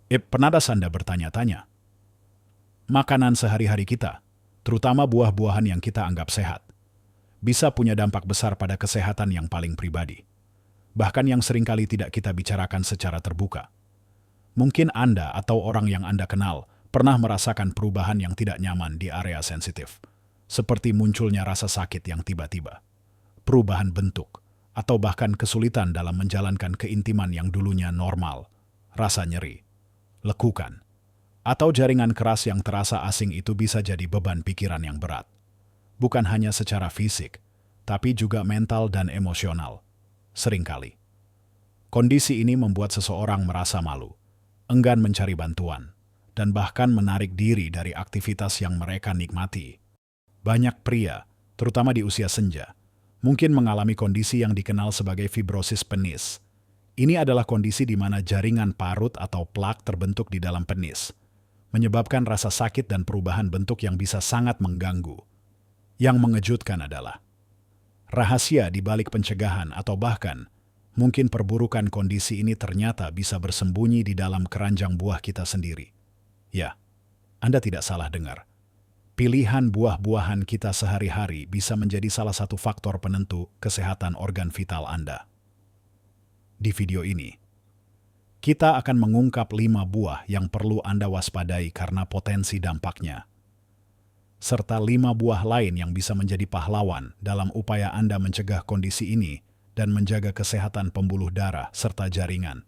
Penadas Anda bertanya-tanya. Makanan sehari-hari kita, terutama buah-buahan yang kita anggap sehat, bisa punya dampak besar pada kesehatan yang paling pribadi. Bahkan yang seringkali tidak kita bicarakan secara terbuka. Mungkin Anda atau orang yang Anda kenal pernah merasakan perubahan yang tidak nyaman di area sensitif. Seperti munculnya rasa sakit yang tiba-tiba, perubahan bentuk, atau bahkan kesulitan dalam menjalankan keintiman yang dulunya normal, rasa nyeri, lekukan, atau jaringan keras yang terasa asing itu bisa jadi beban pikiran yang berat. Bukan hanya secara fisik, tapi juga mental dan emosional. Seringkali, kondisi ini membuat seseorang merasa malu, enggan mencari bantuan, dan bahkan menarik diri dari aktivitas yang mereka nikmati. Banyak pria, terutama di usia senja, mungkin mengalami kondisi yang dikenal sebagai fibrosis penis. Ini adalah kondisi di mana jaringan parut atau plak terbentuk di dalam penis, menyebabkan rasa sakit dan perubahan bentuk yang bisa sangat mengganggu. Yang mengejutkan adalah rahasia di balik pencegahan atau bahkan mungkin perburukan kondisi ini ternyata bisa bersembunyi di dalam keranjang buah kita sendiri. Ya, Anda tidak salah dengar. Pilihan buah-buahan kita sehari-hari bisa menjadi salah satu faktor penentu kesehatan organ vital Anda. Di video ini, kita akan mengungkap 5 buah yang perlu Anda waspadai karena potensi dampaknya, serta 5 buah lain yang bisa menjadi pahlawan dalam upaya Anda mencegah kondisi ini dan menjaga kesehatan pembuluh darah serta jaringan.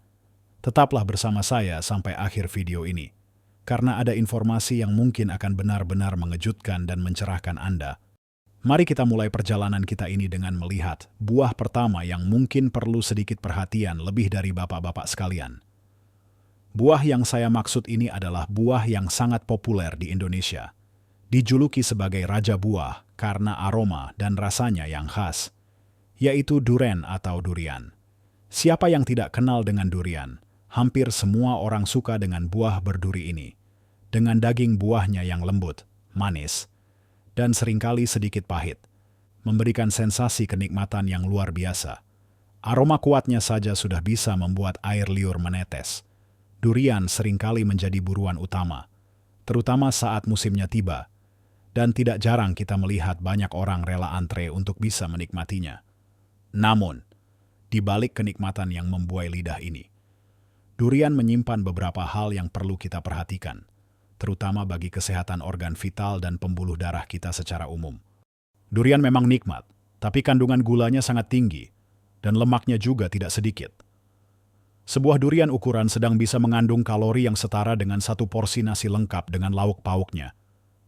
Tetaplah bersama saya sampai akhir video ini, karena ada informasi yang mungkin akan benar-benar mengejutkan dan mencerahkan Anda. Mari kita mulai perjalanan kita ini dengan melihat buah pertama yang mungkin perlu sedikit perhatian lebih dari bapak-bapak sekalian. Buah yang saya maksud ini adalah buah yang sangat populer di Indonesia. Dijuluki sebagai raja buah karena aroma dan rasanya yang khas, yaitu duren atau durian. Siapa yang tidak kenal dengan durian? Hampir semua orang suka dengan buah berduri ini. Dengan daging buahnya yang lembut, manis, dan seringkali sedikit pahit, memberikan sensasi kenikmatan yang luar biasa. Aroma kuatnya saja sudah bisa membuat air liur menetes. Durian seringkali menjadi buruan utama, terutama saat musimnya tiba, dan tidak jarang kita melihat banyak orang rela antre untuk bisa menikmatinya. Namun, di balik kenikmatan yang membuai lidah ini, durian menyimpan beberapa hal yang perlu kita perhatikan, terutama bagi kesehatan organ vital dan pembuluh darah kita secara umum. Durian memang nikmat, tapi kandungan gulanya sangat tinggi, dan lemaknya juga tidak sedikit. Sebuah durian ukuran sedang bisa mengandung kalori yang setara dengan 1 porsi nasi lengkap dengan lauk pauknya.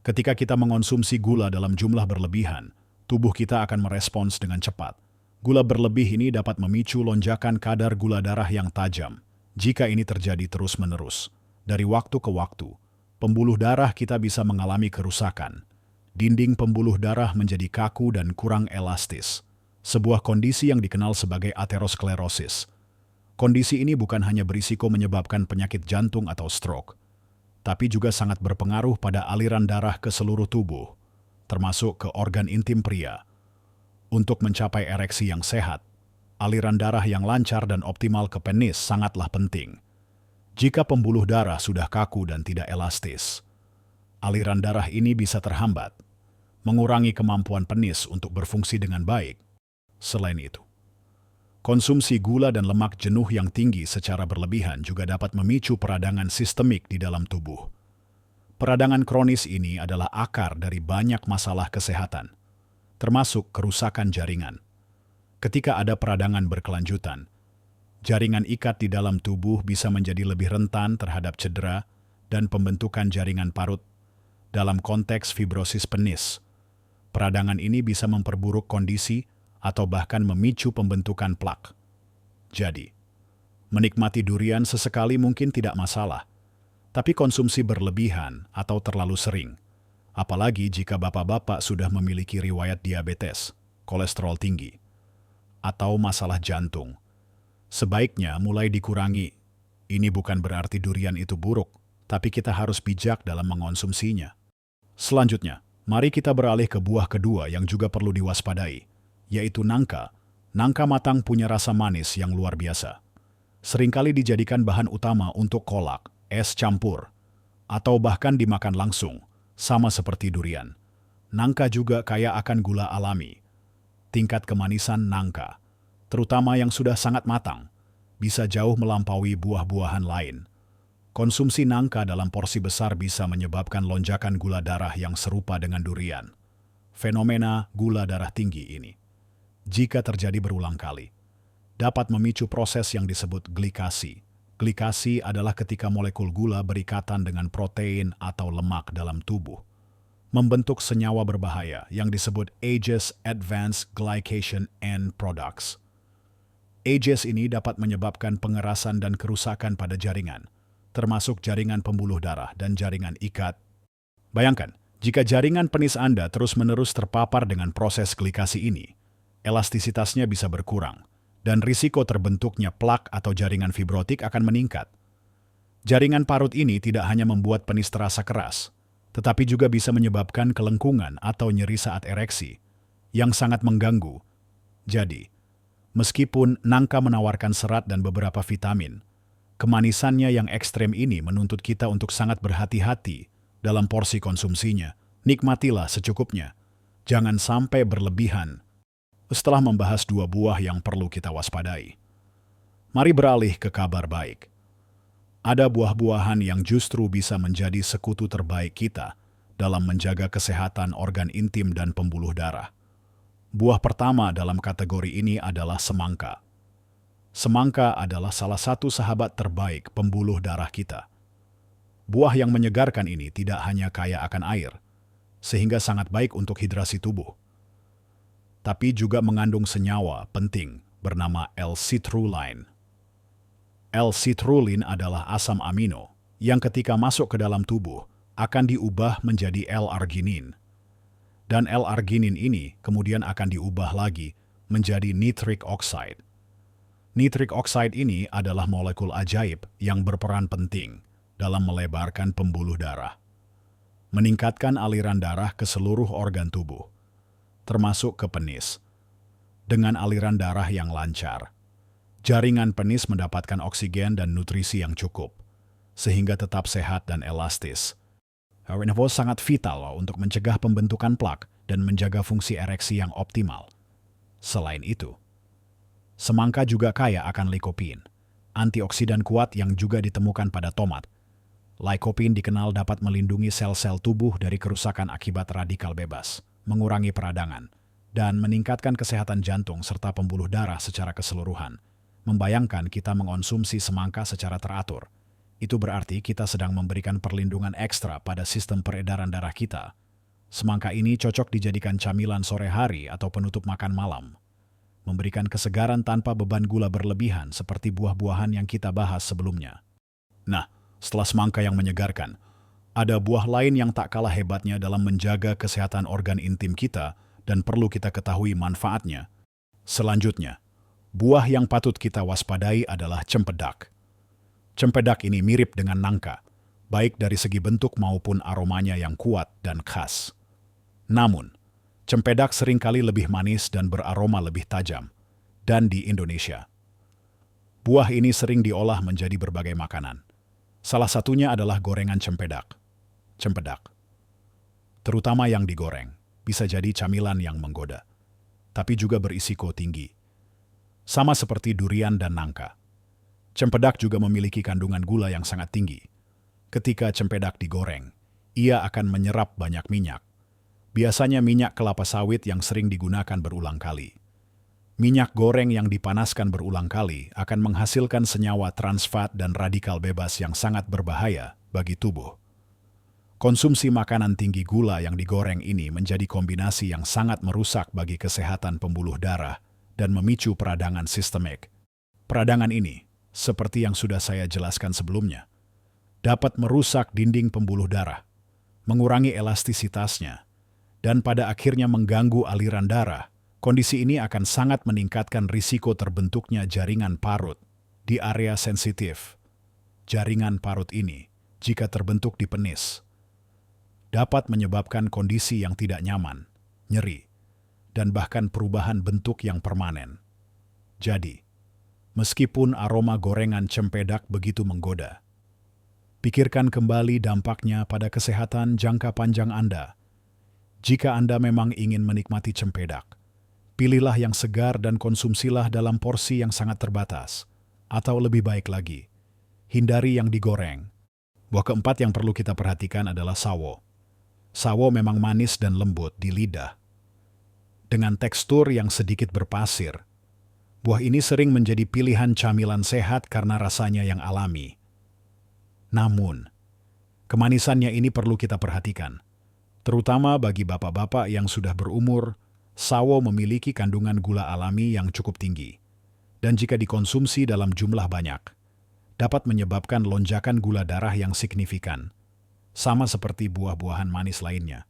Ketika kita mengonsumsi gula dalam jumlah berlebihan, tubuh kita akan merespons dengan cepat. Gula berlebih ini dapat memicu lonjakan kadar gula darah yang tajam. Jika ini terjadi terus-menerus, dari waktu ke waktu, pembuluh darah kita bisa mengalami kerusakan. Dinding pembuluh darah menjadi kaku dan kurang elastis. Sebuah kondisi yang dikenal sebagai aterosklerosis. Kondisi ini bukan hanya berisiko menyebabkan penyakit jantung atau stroke, tapi juga sangat berpengaruh pada aliran darah ke seluruh tubuh, termasuk ke organ intim pria. Untuk mencapai ereksi yang sehat, aliran darah yang lancar dan optimal ke penis sangatlah penting. Jika pembuluh darah sudah kaku dan tidak elastis, aliran darah ini bisa terhambat, mengurangi kemampuan penis untuk berfungsi dengan baik. Selain itu, konsumsi gula dan lemak jenuh yang tinggi secara berlebihan juga dapat memicu peradangan sistemik di dalam tubuh. Peradangan kronis ini adalah akar dari banyak masalah kesehatan, termasuk kerusakan jaringan. Ketika ada peradangan berkelanjutan, jaringan ikat di dalam tubuh bisa menjadi lebih rentan terhadap cedera dan pembentukan jaringan parut. Dalam konteks fibrosis penis, peradangan ini bisa memperburuk kondisi atau bahkan memicu pembentukan plak. Jadi, menikmati durian sesekali mungkin tidak masalah, tapi konsumsi berlebihan atau terlalu sering, apalagi jika bapak-bapak sudah memiliki riwayat diabetes, kolesterol tinggi, atau masalah jantung, sebaiknya mulai dikurangi. Ini bukan berarti durian itu buruk, tapi kita harus bijak dalam mengonsumsinya. Selanjutnya, mari kita beralih ke buah kedua yang juga perlu diwaspadai, yaitu nangka. Nangka matang punya rasa manis yang luar biasa. Seringkali dijadikan bahan utama untuk kolak, es campur, atau bahkan dimakan langsung, sama seperti durian. Nangka juga kaya akan gula alami. Tingkat kemanisan nangka, terutama yang sudah sangat matang, bisa jauh melampaui buah-buahan lain. Konsumsi nangka dalam porsi besar bisa menyebabkan lonjakan gula darah yang serupa dengan durian. Fenomena gula darah tinggi ini, jika terjadi berulang kali, dapat memicu proses yang disebut glikasi. Glikasi adalah ketika molekul gula berikatan dengan protein atau lemak dalam tubuh, membentuk senyawa berbahaya yang disebut AGEs Advanced Glycation End Products. AGEs ini dapat menyebabkan pengerasan dan kerusakan pada jaringan, termasuk jaringan pembuluh darah dan jaringan ikat. Bayangkan, jika jaringan penis Anda terus-menerus terpapar dengan proses glikasi ini, elastisitasnya bisa berkurang, dan risiko terbentuknya plak atau jaringan fibrotik akan meningkat. Jaringan parut ini tidak hanya membuat penis terasa keras, tetapi juga bisa menyebabkan kelengkungan atau nyeri saat ereksi, yang sangat mengganggu. Jadi, meskipun nangka menawarkan serat dan beberapa vitamin, kemanisannya yang ekstrem ini menuntut kita untuk sangat berhati-hati dalam porsi konsumsinya. Nikmatilah secukupnya, jangan sampai berlebihan. Setelah membahas dua buah yang perlu kita waspadai, mari beralih ke kabar baik. Ada buah-buahan yang justru bisa menjadi sekutu terbaik kita dalam menjaga kesehatan organ intim dan pembuluh darah. Buah pertama dalam kategori ini adalah semangka. Semangka adalah salah satu sahabat terbaik pembuluh darah kita. Buah yang menyegarkan ini tidak hanya kaya akan air, sehingga sangat baik untuk hidrasi tubuh, tapi juga mengandung senyawa penting bernama L-citrulline. L-citrulline adalah asam amino yang ketika masuk ke dalam tubuh akan diubah menjadi L-arginin. Dan L-arginin ini kemudian akan diubah lagi menjadi nitric oxide. Nitric oxide ini adalah molekul ajaib yang berperan penting dalam melebarkan pembuluh darah, meningkatkan aliran darah ke seluruh organ tubuh, termasuk ke penis. Dengan aliran darah yang lancar, jaringan penis mendapatkan oksigen dan nutrisi yang cukup, sehingga tetap sehat dan elastis. Ini sangat vital untuk mencegah pembentukan plak dan menjaga fungsi ereksi yang optimal. Selain itu, semangka juga kaya akan lycopene, antioksidan kuat yang juga ditemukan pada tomat. Lycopene dikenal dapat melindungi sel-sel tubuh dari kerusakan akibat radikal bebas, mengurangi peradangan, dan meningkatkan kesehatan jantung serta pembuluh darah secara keseluruhan. Membayangkan kita mengonsumsi semangka secara teratur, itu berarti kita sedang memberikan perlindungan ekstra pada sistem peredaran darah kita. Semangka ini cocok dijadikan camilan sore hari atau penutup makan malam, memberikan kesegaran tanpa beban gula berlebihan seperti buah-buahan yang kita bahas sebelumnya. Nah, setelah semangka yang menyegarkan, ada buah lain yang tak kalah hebatnya dalam menjaga kesehatan organ intim kita dan perlu kita ketahui manfaatnya. Selanjutnya, buah yang patut kita waspadai adalah cempedak. Cempedak ini mirip dengan nangka, baik dari segi bentuk maupun aromanya yang kuat dan khas. Namun, cempedak seringkali lebih manis dan beraroma lebih tajam. Dan di Indonesia, buah ini sering diolah menjadi berbagai makanan. Salah satunya adalah gorengan cempedak. Cempedak, terutama yang digoreng, bisa jadi camilan yang menggoda, tapi juga berisiko tinggi. Sama seperti durian dan nangka, cempedak juga memiliki kandungan gula yang sangat tinggi. Ketika cempedak digoreng, ia akan menyerap banyak minyak. Biasanya minyak kelapa sawit yang sering digunakan berulang kali. Minyak goreng yang dipanaskan berulang kali akan menghasilkan senyawa transfat dan radikal bebas yang sangat berbahaya bagi tubuh. Konsumsi makanan tinggi gula yang digoreng ini menjadi kombinasi yang sangat merusak bagi kesehatan pembuluh darah dan memicu peradangan sistemik. Peradangan ini, seperti yang sudah saya jelaskan sebelumnya, dapat merusak dinding pembuluh darah, mengurangi elastisitasnya, dan pada akhirnya mengganggu aliran darah. Kondisi ini akan sangat meningkatkan risiko terbentuknya jaringan parut di area sensitif. Jaringan parut ini, jika terbentuk di penis, dapat menyebabkan kondisi yang tidak nyaman, nyeri, dan bahkan perubahan bentuk yang permanen. Jadi, meskipun aroma gorengan cempedak begitu menggoda, Pikirkan kembali dampaknya pada kesehatan jangka panjang Anda. Jika Anda memang ingin menikmati cempedak, pilihlah yang segar dan konsumsilah dalam porsi yang sangat terbatas. Atau lebih baik lagi, hindari yang digoreng. Buah keempat yang perlu kita perhatikan adalah sawo. Sawo memang manis dan lembut di lidah. Dengan tekstur yang sedikit berpasir, buah ini sering menjadi pilihan camilan sehat karena rasanya yang alami. Namun, kemanisannya ini perlu kita perhatikan. Terutama bagi bapak-bapak yang sudah berumur, sawo memiliki kandungan gula alami yang cukup tinggi. Dan jika dikonsumsi dalam jumlah banyak, dapat menyebabkan lonjakan gula darah yang signifikan. Sama seperti buah-buahan manis lainnya.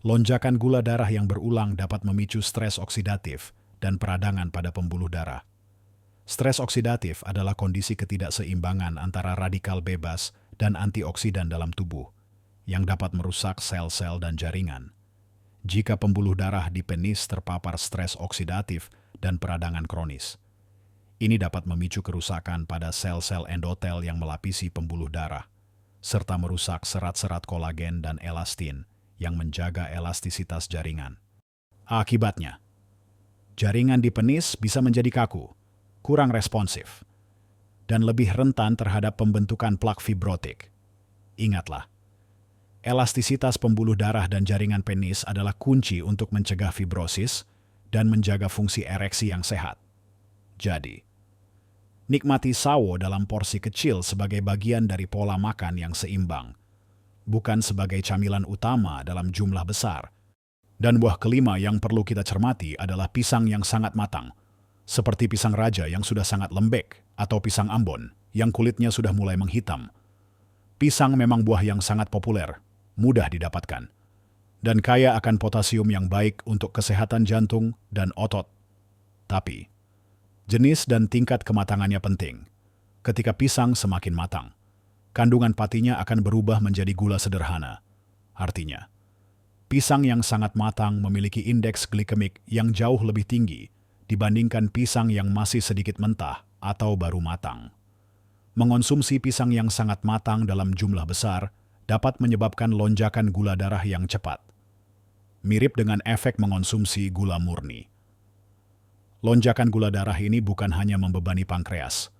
Lonjakan gula darah yang berulang dapat memicu stres oksidatif dan peradangan pada pembuluh darah. Stres oksidatif adalah kondisi ketidakseimbangan antara radikal bebas dan antioksidan dalam tubuh, yang dapat merusak sel-sel dan jaringan. Jika pembuluh darah di penis terpapar stres oksidatif dan peradangan kronis, ini dapat memicu kerusakan pada sel-sel endotel yang melapisi pembuluh darah, serta merusak serat-serat kolagen dan elastin yang menjaga elastisitas jaringan. Akibatnya, jaringan di penis bisa menjadi kaku, kurang responsif, dan lebih rentan terhadap pembentukan plak fibrotik. Ingatlah, elastisitas pembuluh darah dan jaringan penis adalah kunci untuk mencegah fibrosis dan menjaga fungsi ereksi yang sehat. Jadi, nikmati sawo dalam porsi kecil sebagai bagian dari pola makan yang seimbang, bukan sebagai camilan utama dalam jumlah besar. Dan buah kelima yang perlu kita cermati adalah pisang yang sangat matang, seperti pisang raja yang sudah sangat lembek atau pisang Ambon yang kulitnya sudah mulai menghitam. Pisang memang buah yang sangat populer, mudah didapatkan, dan kaya akan potasium yang baik untuk kesehatan jantung dan otot. Tapi, jenis dan tingkat kematangannya penting. Ketika pisang semakin matang, kandungan patinya akan berubah menjadi gula sederhana. Artinya, pisang yang sangat matang memiliki indeks glikemik yang jauh lebih tinggi dibandingkan pisang yang masih sedikit mentah atau baru matang. Mengonsumsi pisang yang sangat matang dalam jumlah besar dapat menyebabkan lonjakan gula darah yang cepat. Mirip dengan efek mengonsumsi gula murni. Lonjakan gula darah ini bukan hanya membebani pankreas,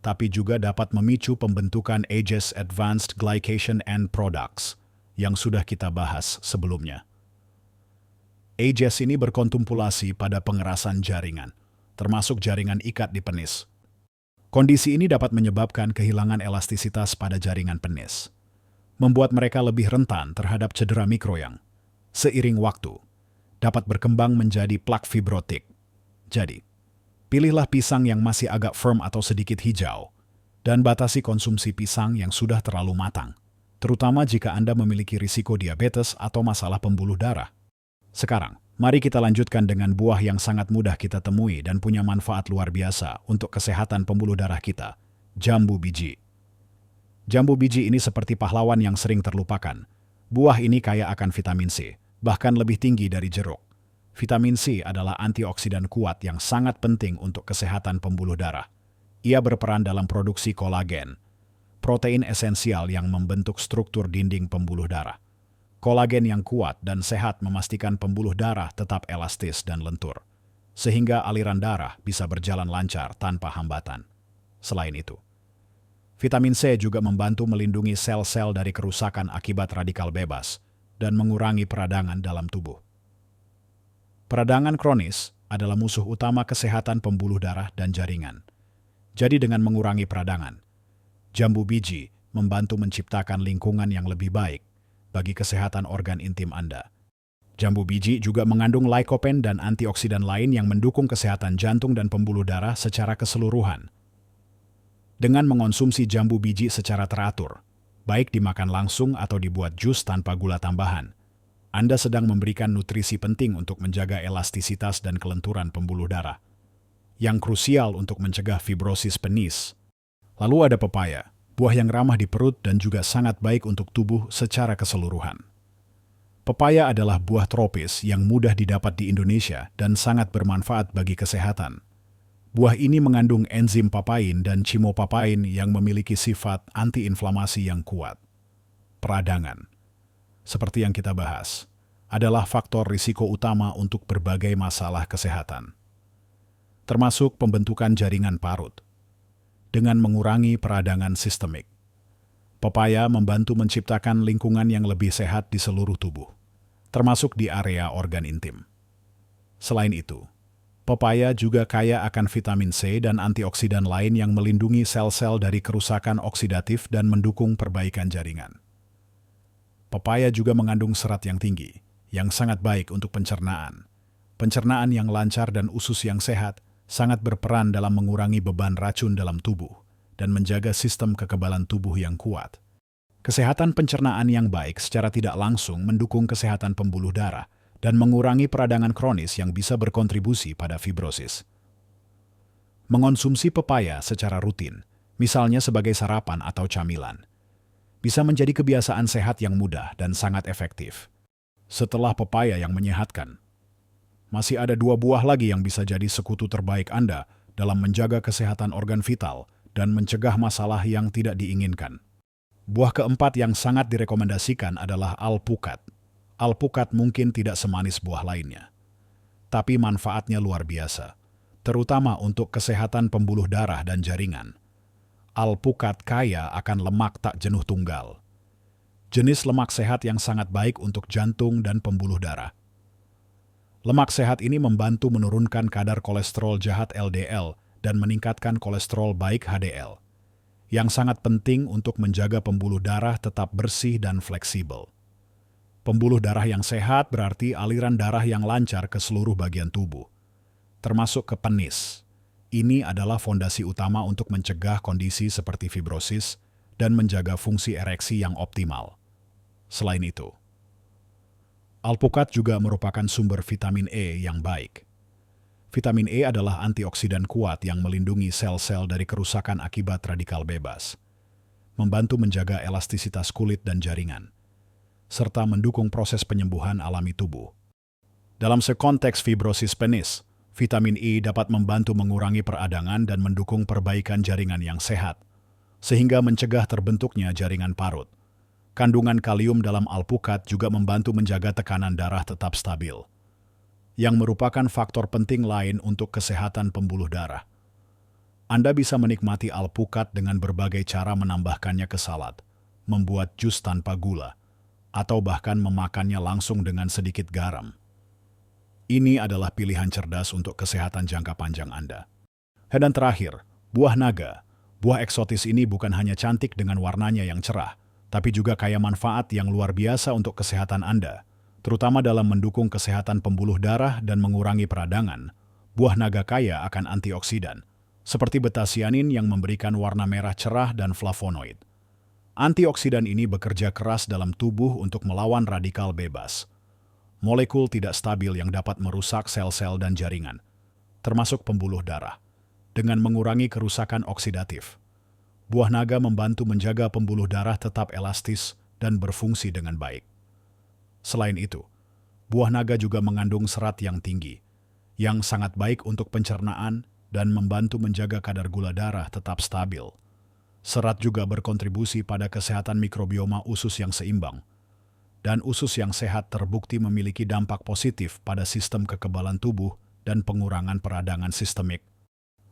tapi juga dapat memicu pembentukan AGEs Advanced Glycation End Products yang sudah kita bahas sebelumnya. AGEs ini berkontemplasi pada pengerasan jaringan, termasuk jaringan ikat di penis. Kondisi ini dapat menyebabkan kehilangan elastisitas pada jaringan penis, membuat mereka lebih rentan terhadap cedera mikro yang, seiring waktu, dapat berkembang menjadi plak fibrotik. Jadi, pilihlah pisang yang masih agak firm atau sedikit hijau, dan batasi konsumsi pisang yang sudah terlalu matang, terutama jika Anda memiliki risiko diabetes atau masalah pembuluh darah. Sekarang, mari kita lanjutkan dengan buah yang sangat mudah kita temui dan punya manfaat luar biasa untuk kesehatan pembuluh darah kita, jambu biji. Jambu biji ini seperti pahlawan yang sering terlupakan. Buah ini kaya akan vitamin C, bahkan lebih tinggi dari jeruk. Vitamin C adalah antioksidan kuat yang sangat penting untuk kesehatan pembuluh darah. Ia berperan dalam produksi kolagen, protein esensial yang membentuk struktur dinding pembuluh darah. Kolagen yang kuat dan sehat memastikan pembuluh darah tetap elastis dan lentur, sehingga aliran darah bisa berjalan lancar tanpa hambatan. Selain itu, vitamin C juga membantu melindungi sel-sel dari kerusakan akibat radikal bebas dan mengurangi peradangan dalam tubuh. Peradangan kronis adalah musuh utama kesehatan pembuluh darah dan jaringan. Jadi dengan mengurangi peradangan, jambu biji membantu menciptakan lingkungan yang lebih baik bagi kesehatan organ intim Anda. Jambu biji juga mengandung lycopene dan antioksidan lain yang mendukung kesehatan jantung dan pembuluh darah secara keseluruhan. Dengan mengonsumsi jambu biji secara teratur, baik dimakan langsung atau dibuat jus tanpa gula tambahan, Anda sedang memberikan nutrisi penting untuk menjaga elastisitas dan kelenturan pembuluh darah, yang krusial untuk mencegah fibrosis penis. Lalu ada pepaya, buah yang ramah di perut dan juga sangat baik untuk tubuh secara keseluruhan. Pepaya adalah buah tropis yang mudah didapat di Indonesia dan sangat bermanfaat bagi kesehatan. Buah ini mengandung enzim papain dan chimopapain yang memiliki sifat antiinflamasi yang kuat. Peradangan, seperti yang kita bahas, adalah faktor risiko utama untuk berbagai masalah kesehatan, termasuk pembentukan jaringan parut. Dengan mengurangi peradangan sistemik, pepaya membantu menciptakan lingkungan yang lebih sehat di seluruh tubuh, termasuk di area organ intim. Selain itu, pepaya juga kaya akan vitamin C dan antioksidan lain yang melindungi sel-sel dari kerusakan oksidatif dan mendukung perbaikan jaringan. Pepaya juga mengandung serat yang tinggi, yang sangat baik untuk pencernaan. Pencernaan yang lancar dan usus yang sehat sangat berperan dalam mengurangi beban racun dalam tubuh dan menjaga sistem kekebalan tubuh yang kuat. Kesehatan pencernaan yang baik secara tidak langsung mendukung kesehatan pembuluh darah dan mengurangi peradangan kronis yang bisa berkontribusi pada fibrosis. Mengonsumsi pepaya secara rutin, misalnya sebagai sarapan atau camilan, bisa menjadi kebiasaan sehat yang mudah dan sangat efektif. Setelah pepaya yang menyehatkan, masih ada 2 buah lagi yang bisa jadi sekutu terbaik Anda dalam menjaga kesehatan organ vital dan mencegah masalah yang tidak diinginkan. Buah keempat yang sangat direkomendasikan adalah alpukat. Alpukat mungkin tidak semanis buah lainnya, tapi manfaatnya luar biasa, terutama untuk kesehatan pembuluh darah dan jaringan. Alpukat kaya akan lemak tak jenuh tunggal, jenis lemak sehat yang sangat baik untuk jantung dan pembuluh darah. Lemak sehat ini membantu menurunkan kadar kolesterol jahat LDL dan meningkatkan kolesterol baik HDL, yang sangat penting untuk menjaga pembuluh darah tetap bersih dan fleksibel. Pembuluh darah yang sehat berarti aliran darah yang lancar ke seluruh bagian tubuh, termasuk ke penis. Ini adalah fondasi utama untuk mencegah kondisi seperti fibrosis dan menjaga fungsi ereksi yang optimal. Selain itu, alpukat juga merupakan sumber vitamin E yang baik. Vitamin E adalah antioksidan kuat yang melindungi sel-sel dari kerusakan akibat radikal bebas, membantu menjaga elastisitas kulit dan jaringan, serta mendukung proses penyembuhan alami tubuh. Dalam konteks fibrosis penis, vitamin E dapat membantu mengurangi peradangan dan mendukung perbaikan jaringan yang sehat, sehingga mencegah terbentuknya jaringan parut. Kandungan kalium dalam alpukat juga membantu menjaga tekanan darah tetap stabil, yang merupakan faktor penting lain untuk kesehatan pembuluh darah. Anda bisa menikmati alpukat dengan berbagai cara, menambahkannya ke salad, membuat jus tanpa gula, atau bahkan memakannya langsung dengan sedikit garam. Ini adalah pilihan cerdas untuk kesehatan jangka panjang Anda. Dan terakhir, buah naga. Buah eksotis ini bukan hanya cantik dengan warnanya yang cerah, tapi juga kaya manfaat yang luar biasa untuk kesehatan Anda, terutama dalam mendukung kesehatan pembuluh darah dan mengurangi peradangan. Buah naga kaya akan antioksidan, seperti betasianin yang memberikan warna merah cerah dan flavonoid. Antioksidan ini bekerja keras dalam tubuh untuk melawan radikal bebas, molekul tidak stabil yang dapat merusak sel-sel dan jaringan, termasuk pembuluh darah, dengan mengurangi kerusakan oksidatif. Buah naga membantu menjaga pembuluh darah tetap elastis dan berfungsi dengan baik. Selain itu, buah naga juga mengandung serat yang tinggi, yang sangat baik untuk pencernaan dan membantu menjaga kadar gula darah tetap stabil. Serat juga berkontribusi pada kesehatan mikrobioma usus yang seimbang, dan usus yang sehat terbukti memiliki dampak positif pada sistem kekebalan tubuh dan pengurangan peradangan sistemik.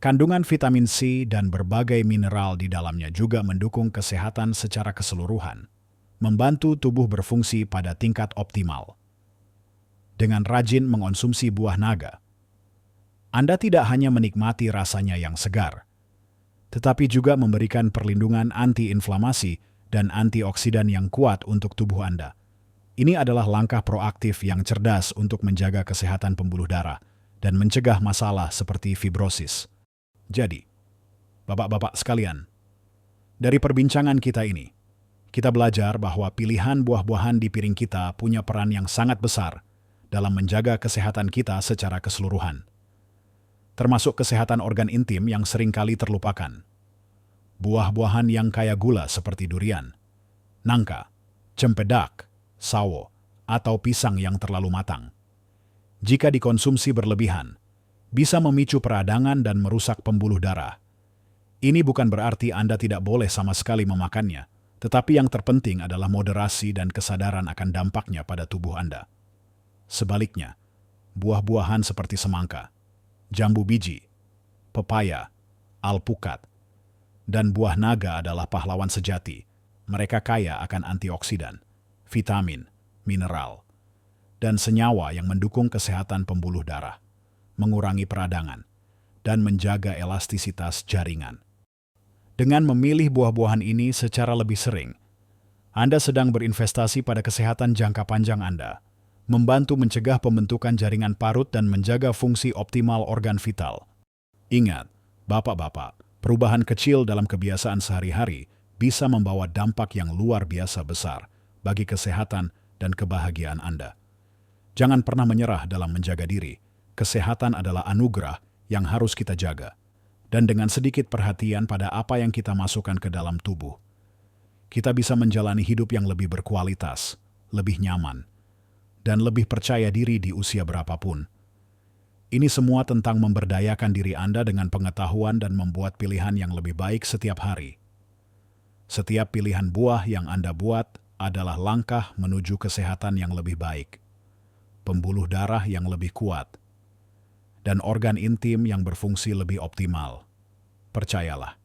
Kandungan vitamin C dan berbagai mineral di dalamnya juga mendukung kesehatan secara keseluruhan, membantu tubuh berfungsi pada tingkat optimal. Dengan rajin mengonsumsi buah naga, Anda tidak hanya menikmati rasanya yang segar, tetapi juga memberikan perlindungan anti-inflamasi dan antioksidan yang kuat untuk tubuh Anda. Ini adalah langkah proaktif yang cerdas untuk menjaga kesehatan pembuluh darah dan mencegah masalah seperti fibrosis. Jadi, bapak-bapak sekalian, dari perbincangan kita ini, kita belajar bahwa pilihan buah-buahan di piring kita punya peran yang sangat besar dalam menjaga kesehatan kita secara keseluruhan, termasuk kesehatan organ intim yang seringkali terlupakan. Buah-buahan yang kaya gula seperti durian, nangka, cempedak, sawo, atau pisang yang terlalu matang, jika dikonsumsi berlebihan, bisa memicu peradangan dan merusak pembuluh darah. Ini bukan berarti Anda tidak boleh sama sekali memakannya, tetapi yang terpenting adalah moderasi dan kesadaran akan dampaknya pada tubuh Anda. Sebaliknya, buah-buahan seperti semangka, jambu biji, pepaya, alpukat, dan buah naga adalah pahlawan sejati. Mereka kaya akan antioksidan, vitamin, mineral, dan senyawa yang mendukung kesehatan pembuluh darah, mengurangi peradangan, dan menjaga elastisitas jaringan. Dengan memilih buah-buahan ini secara lebih sering, Anda sedang berinvestasi pada kesehatan jangka panjang Anda, membantu mencegah pembentukan jaringan parut dan menjaga fungsi optimal organ vital. Ingat, Bapak-bapak, perubahan kecil dalam kebiasaan sehari-hari bisa membawa dampak yang luar biasa besar bagi kesehatan dan kebahagiaan Anda. Jangan pernah menyerah dalam menjaga diri. Kesehatan adalah anugerah yang harus kita jaga. Dan dengan sedikit perhatian pada apa yang kita masukkan ke dalam tubuh, kita bisa menjalani hidup yang lebih berkualitas, lebih nyaman, dan lebih percaya diri di usia berapapun. Ini semua tentang memberdayakan diri Anda dengan pengetahuan dan membuat pilihan yang lebih baik setiap hari. Setiap pilihan buah yang Anda buat adalah langkah menuju kesehatan yang lebih baik, pembuluh darah yang lebih kuat, dan organ intim yang berfungsi lebih optimal. Percayalah,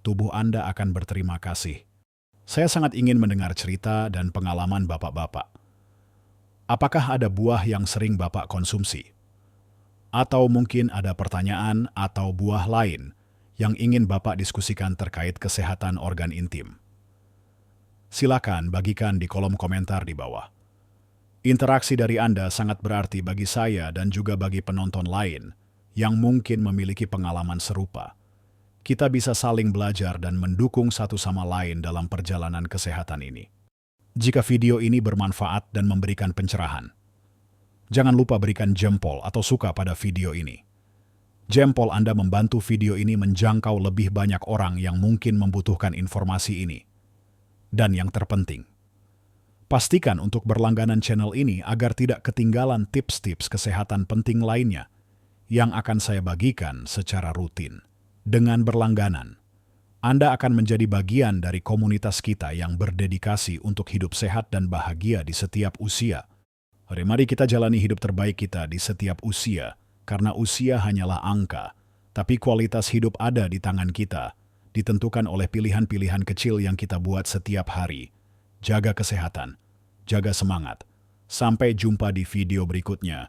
tubuh Anda akan berterima kasih. Saya sangat ingin mendengar cerita dan pengalaman Bapak-bapak. Apakah ada buah yang sering Bapak konsumsi? Atau mungkin ada pertanyaan atau buah lain yang ingin Bapak diskusikan terkait kesehatan organ intim? Silakan bagikan di kolom komentar di bawah. Interaksi dari Anda sangat berarti bagi saya dan juga bagi penonton lain yang mungkin memiliki pengalaman serupa. Kita bisa saling belajar dan mendukung satu sama lain dalam perjalanan kesehatan ini. Jika video ini bermanfaat dan memberikan pencerahan, jangan lupa berikan jempol atau suka pada video ini. Jempol Anda membantu video ini menjangkau lebih banyak orang yang mungkin membutuhkan informasi ini. Dan yang terpenting, pastikan untuk berlangganan channel ini agar tidak ketinggalan tips-tips kesehatan penting lainnya yang akan saya bagikan secara rutin. Dengan berlangganan, Anda akan menjadi bagian dari komunitas kita yang berdedikasi untuk hidup sehat dan bahagia di setiap usia. Mari kita jalani hidup terbaik kita di setiap usia, karena usia hanyalah angka, tapi kualitas hidup ada di tangan kita, ditentukan oleh pilihan-pilihan kecil yang kita buat setiap hari. Jaga kesehatan, jaga semangat. Sampai jumpa di video berikutnya.